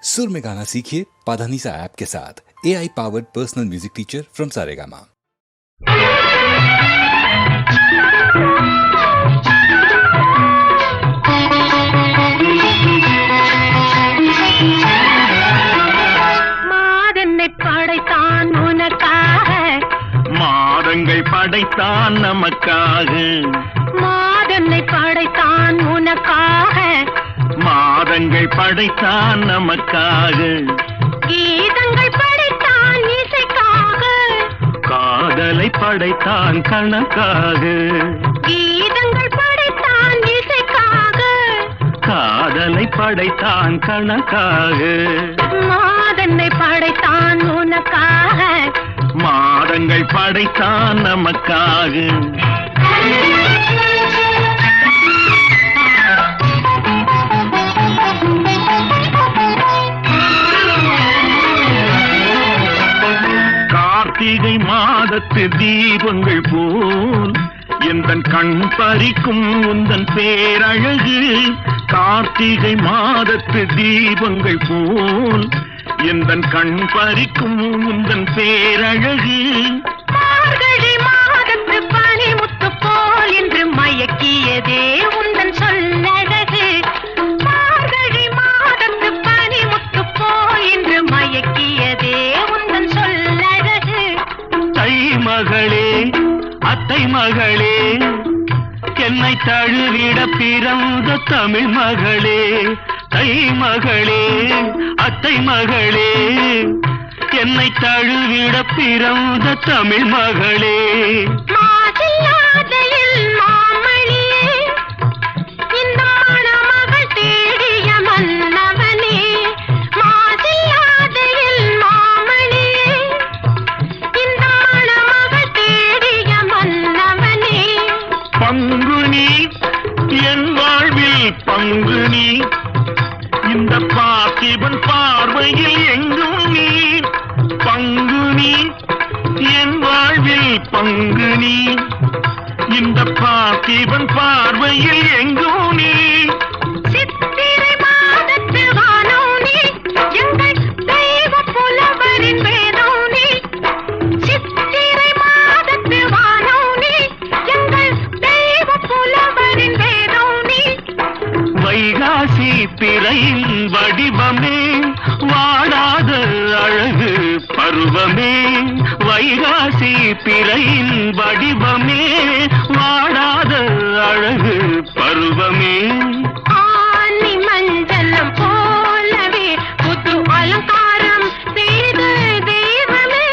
सुर में गाना सीखिए पाधानीसा ऐप के साथ। AI powered personal music teacher from Saregama. படைத்தான் உனக்காக, மாதங்கள் படைத்தான் நமக்காக, மாதனை படைத்தான் உனக்காக, மாதங்கள் படைத்தான் நமக்காக, கீதங்கள் படைத்தான் இசைக்காக, காதலை படைத்தான் கணக்காக, கீதங்கள் படைத்தான் இசைக்காக, காதலை படைத்தான் கணக்காக, மாதனை படைத்தான் உனக்காக, மாதங்கள் படைத்தான் நமக்காக. கார்த்திகை மாதத்து தீபங்கள் போல் எந்தன் கண் பறிக்கும் உந்தன் பேரழகு, கார்த்திகை மாதத்து தீபங்கள் போல் எந்தன் கண் பறிக்கும் உந்தன் பேரழகு, மார்கழி மாதத்து பனிமுத்து போல் என்று மயக்கியதே உந்தன் சொல்லழகு, மார்கழி மாதத்து பனிமுத்து போல் என்று மயக்கியதே உந்தன் சொல்லழகு. தை மகளே அத்தை மகளே, என்னை தழுவிட பிறந்த தமிழ் மகளே, தை மகளே அத்தை மகளே, என்னை தழுவிட பிறந்த தமிழ் மகளே, மாசில்லாதையில் மாமணியே, இந்த மணமகள் தேடிய மன்னவனே, மாசில்லாதையில் மாமணியே, இந்த மணமகள் தேடிய மன்னவனே, பங்குனி என் வாழ்வில் பங்குனி, இந்த பார்த்திபன் பார்வையில் எங்கும் நீ, பங்குனி என் வாழ்வில் பங்குனி, இந்த பார்த்திபன் பார்வையில் எங்கும் நீ, சித்திரை மாதத்து வானம் நீ, எங்கள் தெய்வ புலவரின் வேதம் நீ, சித்திரை மாதத்து வானம் நீ, எங்கள் தெய்வ புலவரின் வேதம் நீ, வைகாசி பிறையின் வடிவமே, வாடாத அழகு பருவமே, வைகாசி பிறையின் வடிவமே, வாடாத அழகு பருவமே, ஆனி மஞ்சளம் போலவே புது அலங்காரம் செய்த தெய்வமே,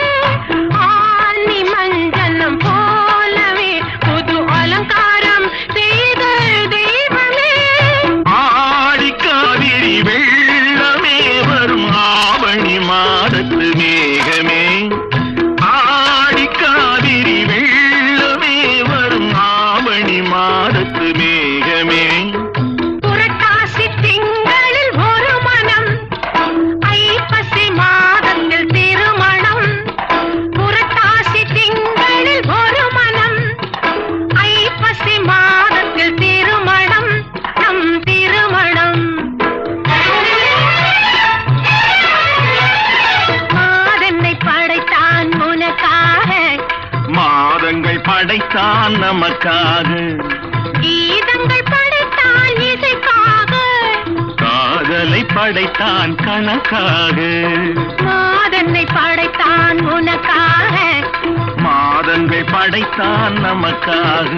ஆனி மஞ்சளம் போலவே புது அலங்காரம் செய்த தெய்வமே, ஆடி காவிரி வெள்ளமே வரும் ஆவணி மாதத்து மேகமே, ஆடி காவிரி வெள்ளமே வரும் ஆவணி மாதத்து மேகமே, புரட்டாசி திங்களில் ஒரு மனம், ஐப்பசி மாதத்தில் திருமணம், புரட்டாசி திங்களில் ஒரு மனம், ஐப்பசி மாதத்தில் திருமணம், நம் திருமணம். மாதனை படைத்தான் உனக்காக, மாதங்கள் படைத்தான் நமக்காக, கீதங்கள் படைத்தான் இசைக்காக, காதலை படைத்தான் கணக்காக, மாதனை படைத்தான் உனக்காக, மாதங்கள் படைத்தான் நமக்காக.